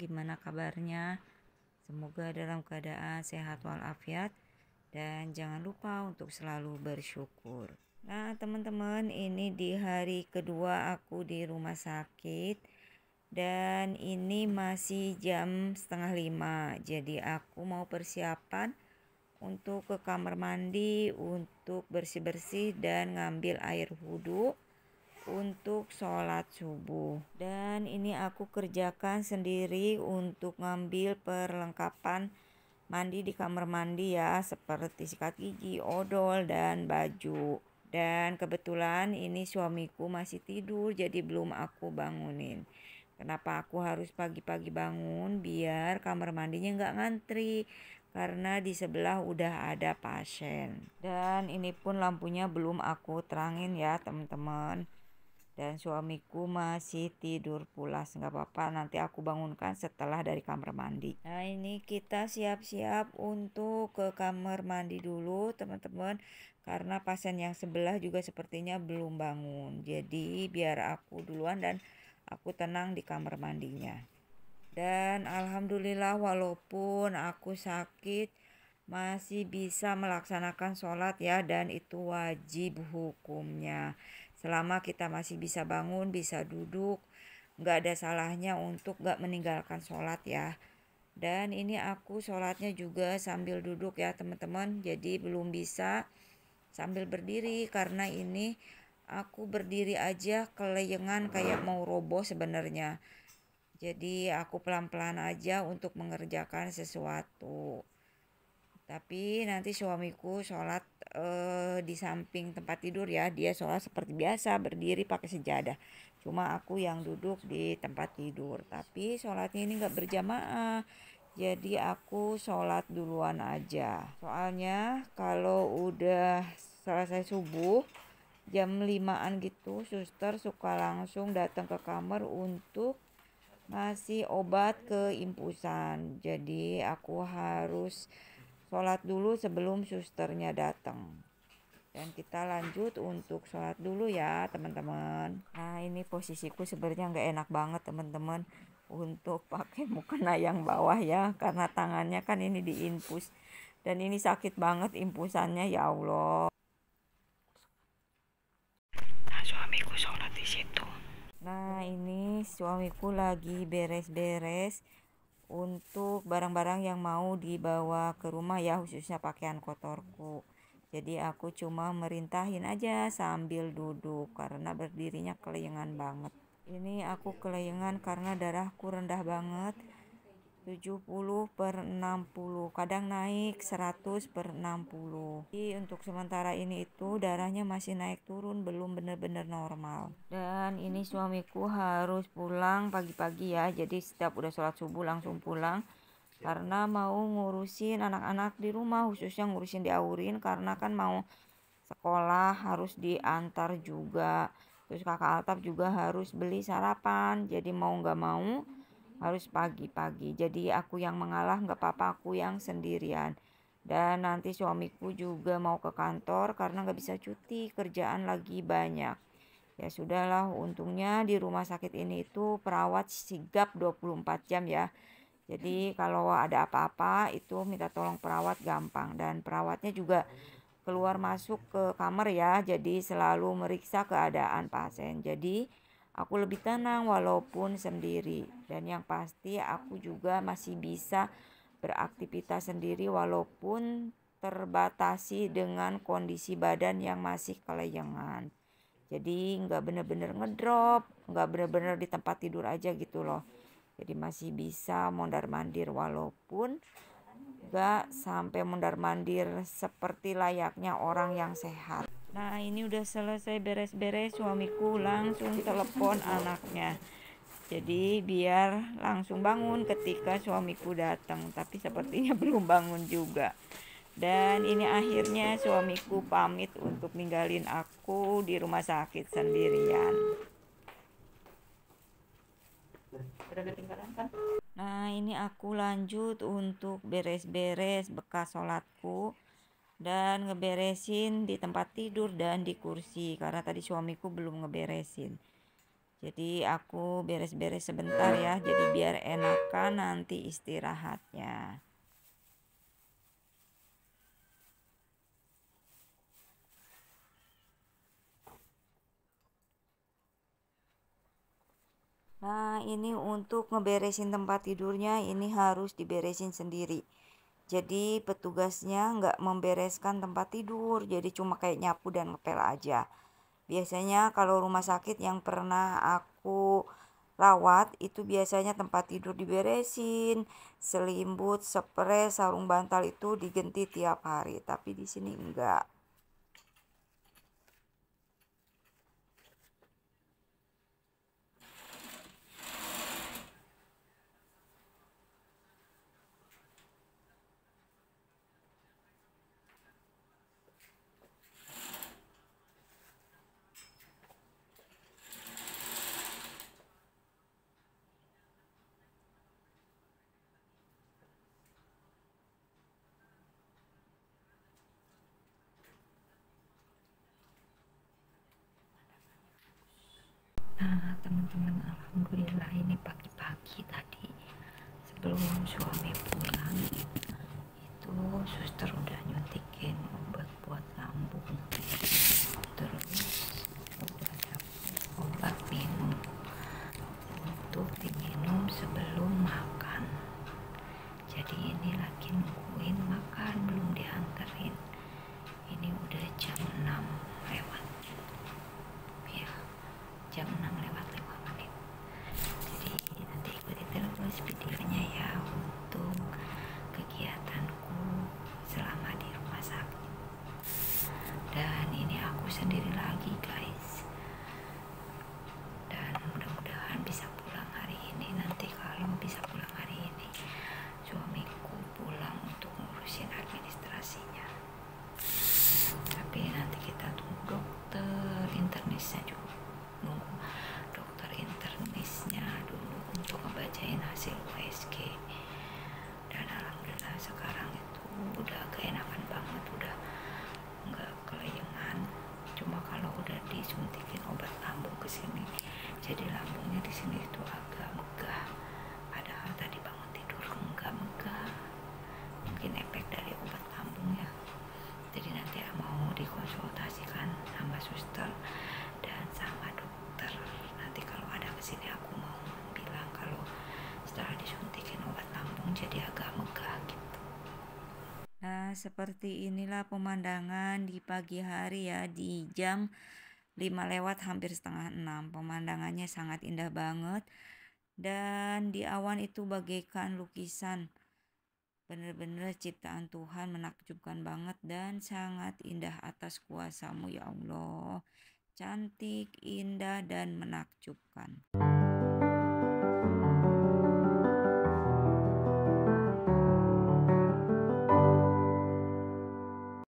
gimana kabarnya? Semoga dalam keadaan sehat walafiat dan jangan lupa untuk selalu bersyukur. Nah teman-teman, ini di hari kedua aku di rumah sakit dan ini masih jam 4:30. Jadi aku mau persiapan untuk ke kamar mandi untuk bersih-bersih dan ngambil air wudhu untuk sholat subuh. Dan ini aku kerjakan sendiri untuk ngambil perlengkapan mandi di kamar mandi ya, seperti sikat gigi, odol, dan baju. Dan kebetulan ini suamiku masih tidur, jadi belum aku bangunin. Kenapa aku harus pagi-pagi bangun? Biar kamar mandinya nggak ngantri, karena di sebelah udah ada pasien. Dan ini pun lampunya belum aku terangin ya teman-teman. Dan suamiku masih tidur pulas, nggak apa-apa, nanti aku bangunkan setelah dari kamar mandi. Nah ini kita siap-siap untuk ke kamar mandi dulu teman-teman, karena pasien yang sebelah juga sepertinya belum bangun. Jadi biar aku duluan dan aku tenang di kamar mandinya. Dan alhamdulillah walaupun aku sakit masih bisa melaksanakan sholat ya, dan itu wajib hukumnya. Selama kita masih bisa bangun, bisa duduk, nggak ada salahnya untuk nggak meninggalkan sholat ya. Dan ini aku sholatnya juga sambil duduk ya teman-teman, jadi belum bisa sambil berdiri karena ini aku berdiri aja keleyengan kayak mau roboh sebenarnya. Jadi aku pelan-pelan aja untuk mengerjakan sesuatu. Tapi nanti suamiku sholat di samping tempat tidur ya. Dia sholat seperti biasa berdiri pakai sejadah. Cuma aku yang duduk di tempat tidur. Tapi sholatnya ini nggak berjamaah. Jadi aku sholat duluan aja. Soalnya kalau udah selesai subuh jam 5-an gitu, suster suka langsung datang ke kamar untuk ngasih obat ke infusan. Jadi aku harus sholat dulu sebelum susternya datang. Dan kita lanjut untuk sholat dulu ya teman-teman. Nah ini posisiku sebenarnya nggak enak banget teman-teman untuk pakai mukena yang bawah ya, karena tangannya kan ini diinfus dan ini sakit banget infusannya ya Allah. Nah suamiku sholat di situ. Nah ini suamiku lagi beres-beres untuk barang-barang yang mau dibawa ke rumah ya, khususnya pakaian kotorku. Jadi aku cuma merintahin aja sambil duduk karena berdirinya kelayangan banget. Ini aku kelayangan karena darahku rendah banget, 70/60, kadang naik 100/60. Jadi untuk sementara ini itu darahnya masih naik turun, belum benar-benar normal. Dan ini suamiku harus pulang pagi-pagi ya, jadi setiap udah sholat subuh langsung pulang karena mau ngurusin anak-anak di rumah, khususnya ngurusin diaurin karena kan mau sekolah, harus diantar juga. Terus kakak Altaf juga harus beli sarapan, jadi mau nggak mau harus pagi-pagi. Jadi aku yang mengalah, nggak apa-apa, aku yang sendirian. Dan nanti suamiku juga mau ke kantor karena nggak bisa cuti, kerjaan lagi banyak. Ya sudahlah, untungnya di rumah sakit ini itu perawat sigap 24 jam ya. Jadi kalau ada apa-apa itu minta tolong perawat gampang, dan perawatnya juga keluar masuk ke kamar ya, jadi selalu meriksa keadaan pasien. Jadi aku lebih tenang walaupun sendiri, dan yang pasti aku juga masih bisa beraktivitas sendiri walaupun terbatasi dengan kondisi badan yang masih kelayangan. Jadi nggak bener-bener ngedrop, nggak bener-bener di tempat tidur aja gitu loh. Jadi masih bisa mondar-mandir walaupun nggak sampai mondar-mandir seperti layaknya orang yang sehat. Nah ini udah selesai beres-beres, suamiku langsung telepon anaknya. Jadi biar langsung bangun ketika suamiku datang, tapi sepertinya belum bangun juga. Dan ini akhirnya suamiku pamit untuk ninggalin aku di rumah sakit sendirian. Udah ketinggalan kan? Nah ini aku lanjut untuk beres-beres bekas sholatku dan ngeberesin di tempat tidur dan di kursi karena tadi suamiku belum ngeberesin. Jadi aku beres-beres sebentar ya, jadi biar enakan nanti istirahatnya. Nah, ini untuk ngeberesin tempat tidurnya ini harus diberesin sendiri. Jadi petugasnya nggak membereskan tempat tidur, jadi cuma kayak nyapu dan ngepel aja. Biasanya kalau rumah sakit yang pernah aku rawat itu biasanya tempat tidur diberesin, selimut, spray, sarung bantal itu diganti tiap hari. Tapi di sini enggak. Nah, teman-teman, alhamdulillah ini pagi-pagi tadi sebelum suami pulang itu suster udah nyuntikin obat buat lambung, terus udah dapet obat minum untuk diminum sebelum makan. Jadi ini lagi nungguin makan, belum dianterin. Ini udah jam 6 lewat ya, jam 6 lewat 5 menit. Jadi nanti ikuti terus videonya ya untuk kegiatanku selama di rumah sakit. Dan ini aku sendiri lagi guys, dan mudah-mudahan bisa pulang hari ini. Nanti kalau bisa pulang hari ini, suamiku pulang untuk ngurusin administrasinya. Tapi nanti kita tunggu dokter internisnya juga, nunggu dokter internisnya dulu untuk ngebacain hasil USG. Dan alhamdulillah sekarang itu udah agak enakan banget, udah nggak kelayangan. Cuma kalau udah disuntikin obat lambung ke sini, jadi lambungnya di sini itu agak megah. Padahal tadi bangun tidur enggak megah. Mungkin efek dari obat lambung ya. Jadi nanti mau dikonsultasikan sama suster dan sama dokter. Nanti kalau ada kesini aku mau bilang kalau setelah disuntikin obat lambung jadi agak megah gitu. Nah, seperti inilah pemandangan di pagi hari ya, di jam 5 lewat hampir setengah 6. Pemandangannya sangat indah banget. Dan di awan itu bagaikan lukisan. Benar-benar ciptaan Tuhan, menakjubkan banget dan sangat indah atas kuasa-Mu ya Allah. Cantik, indah, dan menakjubkan.